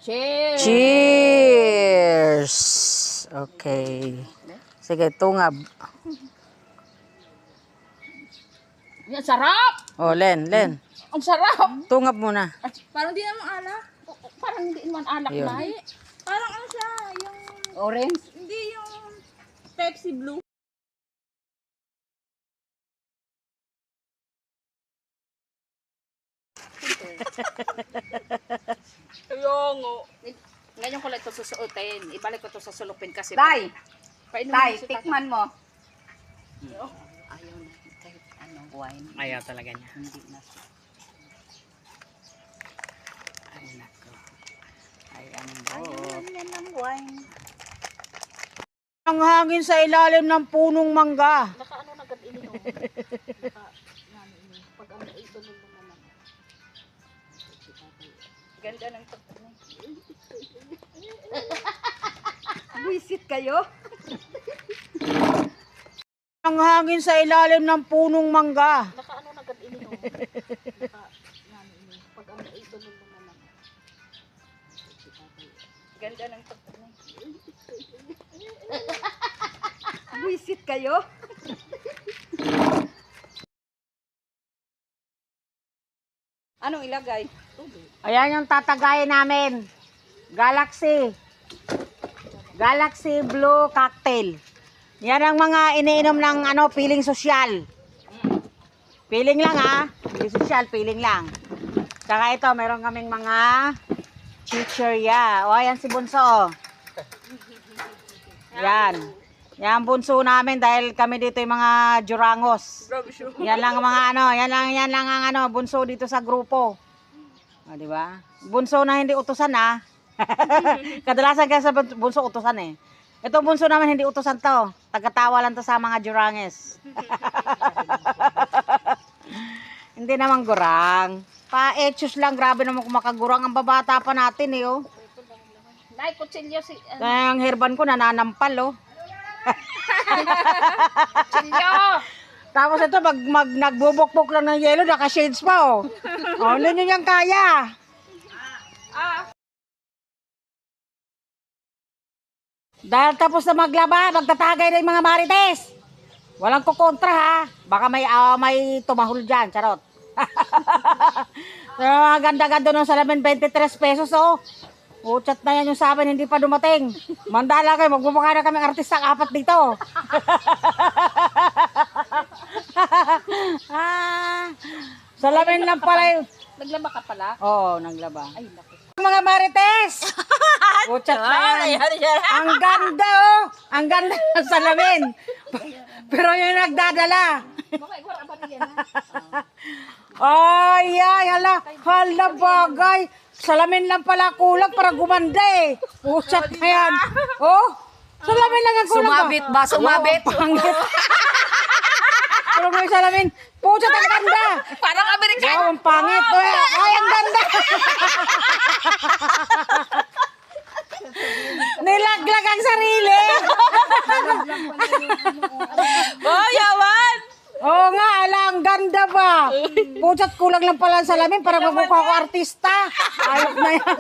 Cheers! Cheers! Okay. Sige, tungab. Yan, sarap! Oh, Len. Ang sarap! Tungab muna. Parang di naman alak. Parang hindi naman alak Yun. na. Parang ano siya, yung... Orange? Hindi yung Pepsi Blue. Ayongo. Ngayon ko lang ito susuotin. Ibalik ko ito sa sulupin kasi. Tay! Painumin Tay, mo si tikman mo. Ayaw na. Kahit anong wine. Ayaw talaga niya. Hindi na. Ay, nako. Ay, ang Ayan yan ang wine. Ang hangin sa ilalim ng punong mangga. Naka ano na agad ini. Pag ano, ibalong mo naman. Ganda ng pagtanong. Buisit kayo? Ang hangin sa ilalim ng punong mangga. Naka ano na agad ini. Pag ano, ibalong mo naman. Ganda ng pagtanong. Buisit kayo? Anong ilagay? Ayan yung tatagayin namin. Galaxy Blue Cocktail. Yan ang mga iniinom ng feeling social. Feeling lang ha. Hindi social, feeling lang. Tsaka ito, meron kaming mga chichirya. O, ayan si Bunso. Yan. Yan bunso namin dahil kami dito yung mga jurangos. Yan lang ang mga yan lang ang bunso dito sa grupo. O, di ba? Bunso na hindi utusan ha. Kadalasan kasi sa bunso utusan eh. Ito bunso naman hindi utusan to. Tagatawa lang to sa mga juranges. Hindi naman gurang. Pa-etchus lang, grabe naman kung makagurang. Ang babata pa natin eh oh. Nay, kutsilyo si... Kaya ang hairban ko nananampal oh. Kutsilyo! Tapos ito, nagbubok-bok lang ng yelo, naka-shades pa oh. Oh, hindi nyo yan kaya. Dahil tapos na maglaba, magtatagay na yung mga marites. Walang kukontra ha. Baka may tumahol dyan, charot. So, ganda-ganda ng salamin, 23 pesos oh. Chat na yan yung sa amin, hindi pa dumating. Mandala kayo, magmumukha na kaming artista apat dito. Salamin lang pala yun. Naglaba ka pala? Oo, naglaba. Ay, naku. Mga marites! Chat na yan. Ang ganda oh. Ang ganda ng salamin. Pero yung nagdadala. Baka igwar ba niya na? Ay, hala bagay. Salamin lang pala kulang para gumanda eh. Chat na yan. Oh, salamin lang ang kulang. Sumabit ba? Sumabit? Wow, pangit. Pero may salamin. Puchat, ang ganda. Parang Amerikano. Wow, ang pangit. Ay, ang ganda. Nilaglag ang sarili. Oh, yawan! Oo nga, ang ganda ba? Puchat, kulang lang pala ang salamin para magmukha ko artista. Ayok na yan.